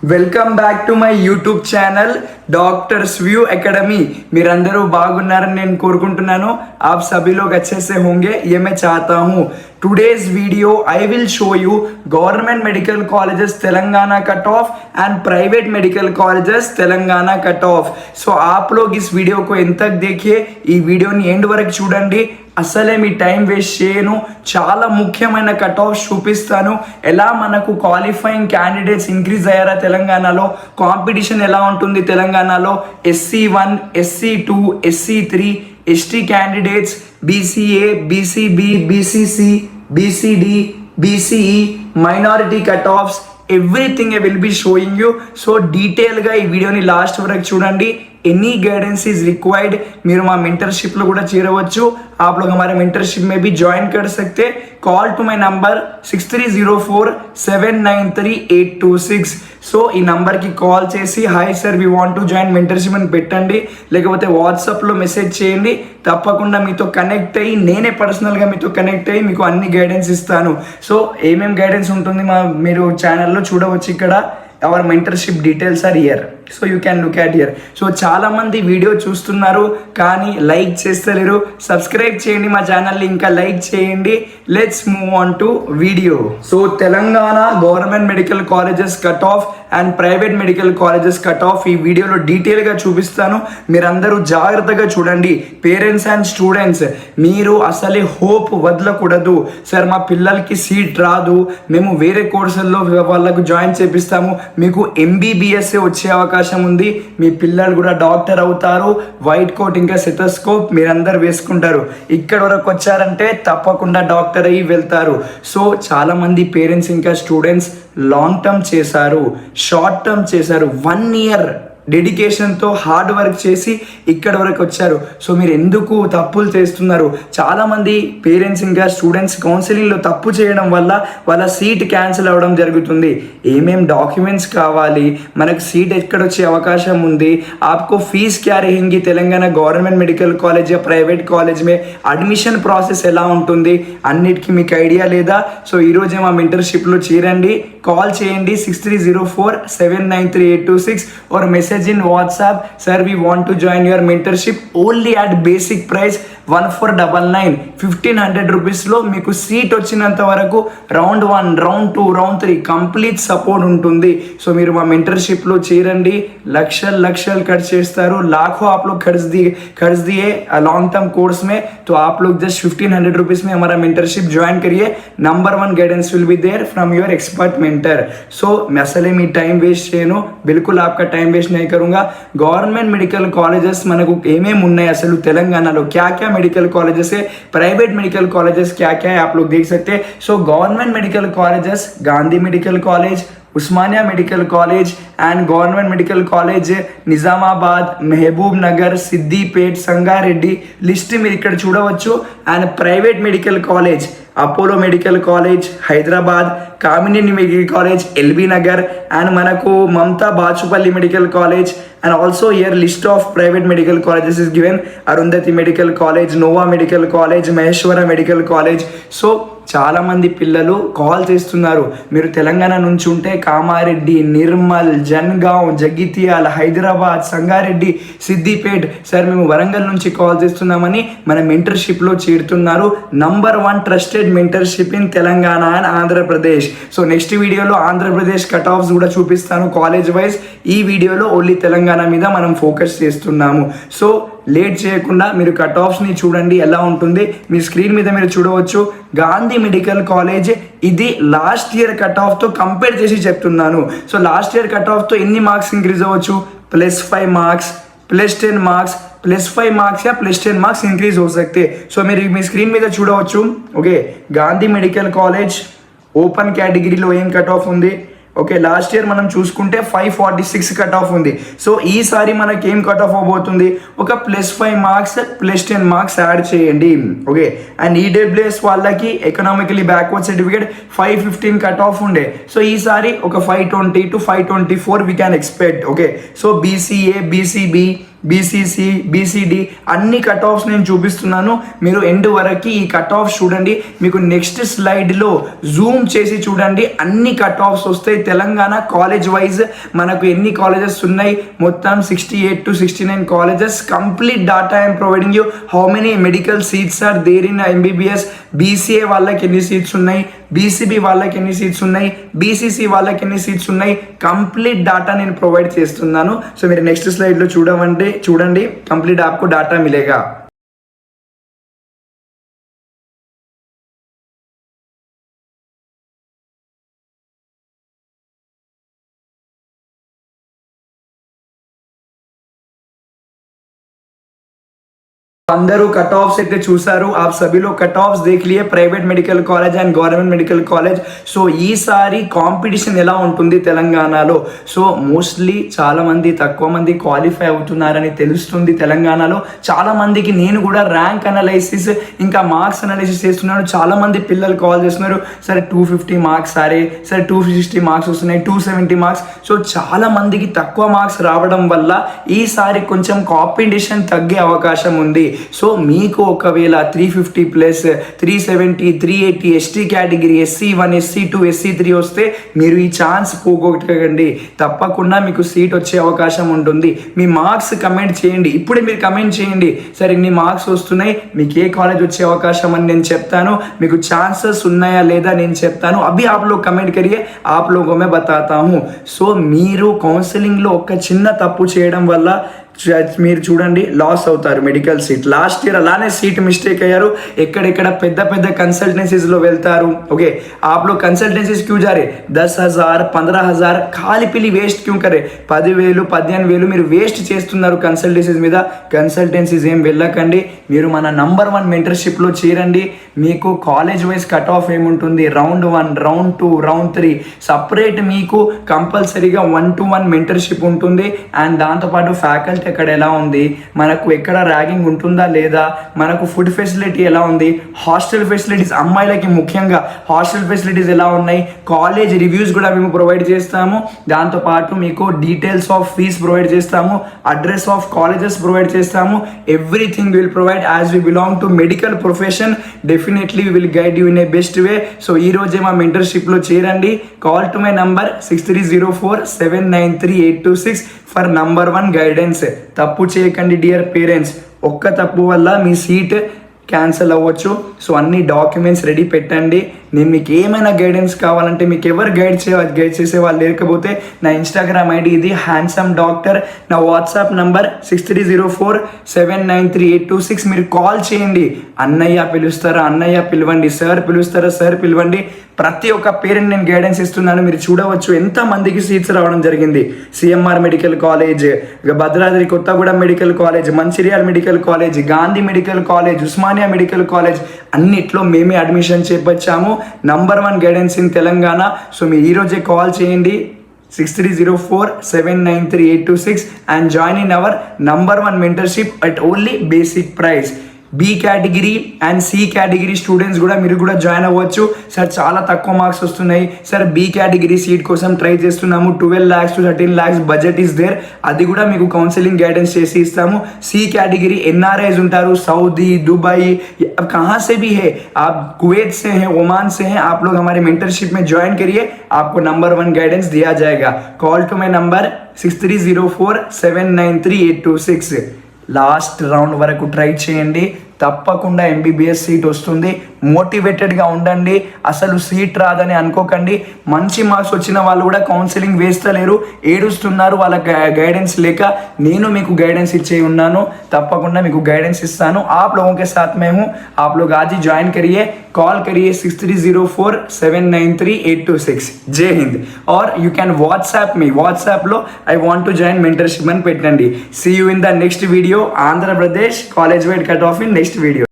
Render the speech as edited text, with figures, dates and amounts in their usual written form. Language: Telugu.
Welcome back to my YouTube channel doctors view academy మీరందరూ బాగున్నారని నేను కోరుకుంటున్నాను आप सभी लोग अच्छे से होंगे ये मैं चाहता हूँ today's video I will show you government medical colleges Telangana cut off and private medical colleges Telangana cut off so आप लोग इस वीडियो को end तक देखिए ఈ వీడియోని ఎండ్ వరకు చూడండి అసలే మీ టైం వేస్ట్ చేయను చాలా ముఖ్యమైన కట్ ఆఫ్ చూపిస్తాను ఎలా మనకు క్వాలిఫైయింగ్ క్యాండిడేట్స్ ఇంక్రీజ్ అయ్యారా తెలంగాణలో కాంపిటీషన్ ఎలా ఉంటుంది తెలంగాణలో SC1 SC2 SC3 ST candidates BCA BCB BCC BCD BCE minority cutoffs everything I will be showing you so detail గా ఈ వీడియోని లాస్ట్ వరకు చూడండి एनी गाइडेंस इज रिक्वायर्ड మీరు మా మెంటర్షిప్ లో కూడా చేరవచ్చు आप लोग हमारे मेंटरशिप में भी ज्वाइन कर सकते call to my number 6304793826 so ఈ నంబర్ కి కాల్ చేసి hi sir we want to join mentorship అని పెట్టండి లేకపోతే వాట్సాప్ లో మెసేజ్ చేయండి తప్పకుండా మీతో కనెక్ట్ అయ్యి నేనే పర్సనల్ గా మీతో కనెక్ట్ అయ్యి మీకు అన్ని గైడెన్స్ ఇస్తాను సో ఏమేం గైడెన్స్ ఉంటుంది మీరు ఛానల్లో చూడవచ్చు ఇక్కడ our mentorship details are here so you can look at here so చాలా మంది వీడియో చూస్తున్నారు కానీ లైక్ చేస్తలేరు సబ్స్క్రైబ్ చేయండి మా ఛానల్ని ఇంకా లైక్ చేయండి let's move on to video so Telangana government medical colleges cut off and private medical colleges cut off ఈ వీడియోలో డీటెయిల్గా చూపిస్తాను మీరందరూ జాగ్రత్తగా చూడండి పేరెంట్స్ అండ్ స్టూడెంట్స్ మీరు అసలే హోప్ వదలకూడదు సార్ మా పిల్లలకి సీట్ రాదు మేము వేరే కోర్సుల్లో వాళ్ళకు జాయిన్ చేపిస్తాము మీకు MBBS వచ్చే అవకాశం ఉంది మీ పిల్లలు కూడా డాక్టర్ అవుతారు వైట్ కోట్ ఇంకా సెటోస్కోప్ మీరందరూ వేసుకుంటారు ఇక్కడ వరకు వచ్చారంటే తప్పకుండా డాక్టర్ అయ్యి వెళ్తారు సో చాలా మంది పేరెంట్స్ ఇంకా స్టూడెంట్స్ లాంగ్ టర్మ్ చేశారు షార్ట్ టర్మ్ చేశారు 1 ఇయర్ డెడికేషన్తో హార్డ్ వర్క్ చేసి ఇక్కడ వరకు వచ్చారు సో మీరు ఎందుకు తప్పులు చేస్తున్నారు చాలామంది పేరెంట్స్ ఇంకా స్టూడెంట్స్ కౌన్సిలింగ్లో తప్పు చేయడం వల్ల వాళ్ళ సీట్ క్యాన్సిల్ అవ్వడం జరుగుతుంది ఏమేం డాక్యుమెంట్స్ కావాలి మనకు సీట్ ఎక్కడ వచ్చే అవకాశం ఉంది आपको फीस क्या रहेंगी Telangana government medical college private college మే అడ్మిషన్ ప్రాసెస్ ఎలా ఉంటుంది అన్నిటికీ మీకు ఐడియా లేదా సో ఈరోజే మా మెంటర్షిప్లో చేరండి కాల్ చేయండి 6304793826 और message in WhatsApp sir we want to join your mentorship only at basic price 1499 1500 rupees లో మీకు సీట్ వచ్చినంత వరకు round 1 round 2 round 3 complete support ఉంటుంది సో మీరు మా మెంటర్షిప్ లో చేరండి లక్షలు ఖర్చు చేస్తారు लाखों आप लोग खर्च दिए लॉन्ग टर्म कोर्स में तो आप लोग जस्ट 1500 रुपीज में हमारा मेंटरशिप ज्वाइन करिए number 1 guidance will be there from your expert mentor so मैं असले मी टाइम वेस्ट చేయను बिल्कुल आपका टाइम वेस्ट नहीं करूंगा गवर्नमेंट मेडिकल कॉलेजेस మనకు ఏమేం ఉన్నాయి అసలు తెలంగాణలో क्या मेडिकल कॉलेजेस है प्राइवेट मेडिकल कॉलेजेस क्या है आप लोग देख सकते हैं so government medical colleges Gandhi medical college Osmania medical college and government medical college Nizamabad Mahabub Nagar Siddipet Sangareddy list మీరు ఇక్కడ చూడవచ్చు and private medical college Apollo medical college Hyderabad Kamineni medical college LB Nagar and మనకు Mamata Bachupally medical college and also here list of private medical colleges is given arundhati medical college nova medical college maheshwara medical college so చాలా మంది పిల్లలు కాల్ చేస్తున్నారు మీరు తెలంగాణ నుంచి ఉంటే కామారెడ్డి నిర్మల్ జన్గావ్ జగిత్యాల హైదరాబాద్ సంగారెడ్డి సిద్దిపేట్ సార్ మేము వరంగల్ నుంచి కాల్ చేస్తున్నామని మన మెంటర్షిప్లో చేరుతున్నారు number 1 trusted mentorship in Telangana and Andhra Pradesh so next వీడియోలో ఆంధ్రప్రదేశ్ కట్ ఆఫ్స్ కూడా చూపిస్తాను కాలేజ్ వైజ్ ఈ వీడియోలో ఓన్లీ తెలంగాణ మీద మనం ఫోకస్ చేస్తున్నాము సో లేట్ చేయకుండా మీరు కట్ ఆఫ్స్ని చూడండి ఎలా ఉంటుంది మీ స్క్రీన్ మీద మీరు చూడవచ్చు గాంధీ మెడికల్ కాలేజ్ ఇది లాస్ట్ ఇయర్ కట్ ఆఫ్తో కంపేర్ చేసి చెప్తున్నాను సో లాస్ట్ ఇయర్ కట్ ఆఫ్తో ఎన్ని మార్క్స్ ఇంక్రీజ్ అవ్వచ్చు +5 మార్క్స్ +10 మార్క్స్ +5 మార్క్స్ या +10 మార్క్స్ ఇంక్రీజ్ हो सकते సో మీరు మీ స్క్రీన్ మీద చూడవచ్చు okay Gandhi medical college open కేటగిరీలో ఏం కట్ ఆఫ్ ఉంది ఓకే లాస్ట్ ఇయర్ మనం చూసుకుంటే 546 కట్ ఆఫ్ ఉంది సో ఈసారి మనకి ఏం కట్ ఆఫ్ అవబోతుంది ఒక +5 మార్క్స్ +10 మార్క్స్ యాడ్ చేయండి ఓకే అండ్ ఈడబ్ల్యూఎస్ వాళ్ళకి economically backward certificate 515 cut off ఉండే సో ఈసారి ఒక 520 to 524 we can expect okay so BCA BCB BCC, BCD అన్ని కట్ ఆఫ్స్ నేను చూపిస్తున్నాను. మీరు ఎండ్ వరకు ఈ కట్ ఆఫ్స్ చూడండి. మీకు నెక్స్ట్ స్లైడ్లో జూమ్ చేసి చూడండి, అన్ని కట్ ఆఫ్స్ వస్తాయి. తెలంగాణ కాలేజ్ వైజ్ మనకు ఎన్ని కాలేజెస్ ఉన్నాయి, మొత్తం 68 to 69 colleges. Complete data I'm providing you. How many medical seats are there in MBBS, BCA వాళ్ళకి ఎన్ని సీట్స్ ఉన్నాయి, బీసీబీ వాళ్ళకి ఎన్ని సీట్స్ ఉన్నాయి, బీసీసీ వాళ్ళకి ఎన్ని సీట్స్ ఉన్నాయి, కంప్లీట్ डाटा నేను ప్రొవైడ్ చేస్తున్నాను. సో మీరు నెక్స్ట్ స్లైడ్లో చూడండి కంప్లీట్ आपको डाटा मिलेगा. अंदर कट ऑफ्स అయితే చూసారు. आप सभी लोग कट ऑफ्स देख लिए private medical college and government medical college. So ఈసారి కాంపిటీషన్ ఎలా ఉంటుంది తెలంగాణలో? సో మోస్ట్లీ చాలా మంది తక్కువ మంది క్వాలిఫై అవుతున్నారని తెలుస్తుంది తెలంగాణలో. చాలా మందికి నేను కూడా ర్యాంక్ అనాలైసిస్ ఇంకా మార్క్స్ అనాలైసిస్ చేస్తున్నాను. చాలా మంది పిల్లలు కాల్ చేస్తున్నారు, సరే 250 మార్క్స్, సరే 260 మార్క్స్ వస్తున్నాయి, 270 మార్క్స్. సో చాలా మందికి తక్కువ మార్క్స్ రావడం వల్ల ఈసారి కొంచెం కాంపిటీషన్ తగ్గే అవకాశం ఉంది. సో మీకు ఒకవేళ 350 plus 370 380 ST category, SC1 SC2 SC3 వస్తే మీరు ఈ ఛాన్స్ పోగొట్టకండి. తప్పకుండా మీకు సీట్ వచ్చే అవకాశం ఉంటుంది. మీ మార్క్స్ కమెంట్ చేయండి, ఇప్పుడే మీరు కమెంట్ చేయండి, సరే ఇన్ని మార్క్స్ వస్తున్నాయి, మీకు ఏ కాలేజ్ వచ్చే అవకాశం అని నేను చెప్తాను, మీకు ఛాన్సెస్ ఉన్నాయా లేదా నేను చెప్తాను. అభి आप लोग కమెంట్ करिए, आप लोगों में बताता हूँ. సో మీరు కౌన్సిలింగ్లో ఒక చిన్న తప్పు చేయడం వల్ల మీరు చూడండి లాస్ అవుతారు మెడికల్ సీట్. లాస్ట్ ఇయర్ అలానే సీట్ మిస్టేక్ అయ్యారు, ఎక్కడెక్కడ పెద్ద పెద్ద కన్సల్టెన్సీస్లో వెళ్తారు. ఓకే, आप लोग कंसल्टेंसीज क्यों जा रहे? 10,000 15,000 ఖాళీ పిల్లి వేస్ట్ క్యూ కరే? 10,000 15,000 మీరు వేస్ట్ చేస్తున్నారు కన్సల్టెన్సీస్ మీద. కన్సల్టెన్సీస్ ఏం వెళ్ళకండి, మీరు మన నంబర్ 1 మెంటర్షిప్లో చేరండి. మీకు కాలేజ్ వైజ్ కట్ ఆఫ్ ఏముంటుంది, రౌండ్ 1 రౌండ్ 2 రౌండ్ 3 సపరేట్ మీకు కంపల్సరీగా 1-to-1 మెంటర్షిప్ ఉంటుంది. అండ్ దాంతోపాటు ఫ్యాకల్టీ ఎక్కడ ఎలా ఉంది, మనకు ఎక్కడ ర్యాగింగ్ ఉంటుందా లేదా, మనకు ఫుడ్ ఫెసిలిటీ ఎలా ఉంది, హాస్టల్ ఫెసిలిటీస్ అమ్మాయిలకి ముఖ్యంగా హాస్టల్ ఫెసిలిటీస్ ఎలా ఉన్నాయి, కాలేజ్ రివ్యూస్ కూడా మేము ప్రొవైడ్ చేస్తాము. దాంతోపాటు మీకు డీటెయిల్స్ ఆఫ్ ఫీజ్ ప్రొవైడ్ చేస్తాము, అడ్రస్ ఆఫ్ కాలేజెస్ ప్రొవైడ్ చేస్తాము. Everything will provide as we belong to medical profession. Definitely will guide you in a best way. So ఈ రోజే మా మెంటర్షిప్లో చేరండి. Call to my number 6304793826 for number 1 guidance. తప్పు చేయకండి డియర్ పేరెంట్స్, ఒక్క తప్పు వల్ల మీ సీట్ క్యాన్సిల్ అవ్వచ్చు. సో అన్ని డాక్యుమెంట్స్ రెడీ పెట్టండి. నేను మీకు ఏమైనా గైడెన్స్ కావాలంటే, మీకు ఎవరు గైడ్ చేసే వాళ్ళు లేకపోతే నా ఇన్స్టాగ్రామ్ ఐడి ఇది హ్యాండ్సమ్ డాక్టర్, నా వాట్సాప్ నంబర్ 6304793826. మీరు కాల్ చేయండి. అన్నయ్య పిలుస్తారా అన్నయ్య పిలవండి, సార్ పిలుస్తారా సార్ పిలవండి. ప్రతి ఒక్క పేరెంట్ నేను గైడెన్స్ ఇస్తున్నాను. మీరు చూడవచ్చు ఎంతమందికి సీట్స్ రావడం జరిగింది. CMR medical college, Bhadradri Kothagudem medical college, Mancherial medical college, Gandhi medical college, Osmania medical college అన్నిట్లో మేమే అడ్మిషన్ చేపట్టాము. Number 1 guidance in Telangana. So మీరు ఈరోజే కాల్ చేయండి 6304793826 and join in our number 1 mentorship at only basic price. B category and C category students కూడా మీరు కూడా జాయిన్ అవ్వచ్చు. సార్ చాలా తక్కువ మార్క్స్ వస్తున్నాయి సార్, బి కేటగిరీ సీట్ కోసం ట్రై చేస్తున్నాము, 12 lakhs to 13 lakhs budget is there, అది కూడా మీకు కౌన్సిలింగ్ గైడెన్స్ చేసి ఇస్తాము. సి కేటగిరీ ఎన్ఆర్ఐస్ ఉంటారు, సౌదీ दुबई कहाँ से भी है, आप कुवैत से हैं, ओमान से हैं, आप लोग हमारे मेंटरशिप में ज्वाइन करिए, आपको नंबर 1 गाइडेंस दिया जाएगा. Call to my number 6304793826. Last round వరకు ట్రై చేయండి, తప్పకుండా ఎంబీబీఎస్ సీట్ వస్తుంది. మోటివేటెడ్గా ఉండండి, అసలు సీట్ రాదని అనుకోకండి. మంచి మార్క్స్ వచ్చిన వాళ్ళు కూడా కౌన్సిలింగ్ వేస్తలేరు, ఏడుస్తున్నారు వాళ్ళ గైడెన్స్ లేక. నేను మీకు గైడెన్స్ ఇచ్చే ఉన్నాను, తప్పకుండా మీకు గైడెన్స్ ఇస్తాను. आप लोगों के साथ में हूँ, आप लोग आज ही ज्वाइन करिए, कॉल करिए 6304793826. जय हिंद. Or you can WhatsApp me, व्हाट्सएप्లో I want to join mentorship అని పెట్టండి. See you in the next video. Andhra Pradesh college wide cut off in next video.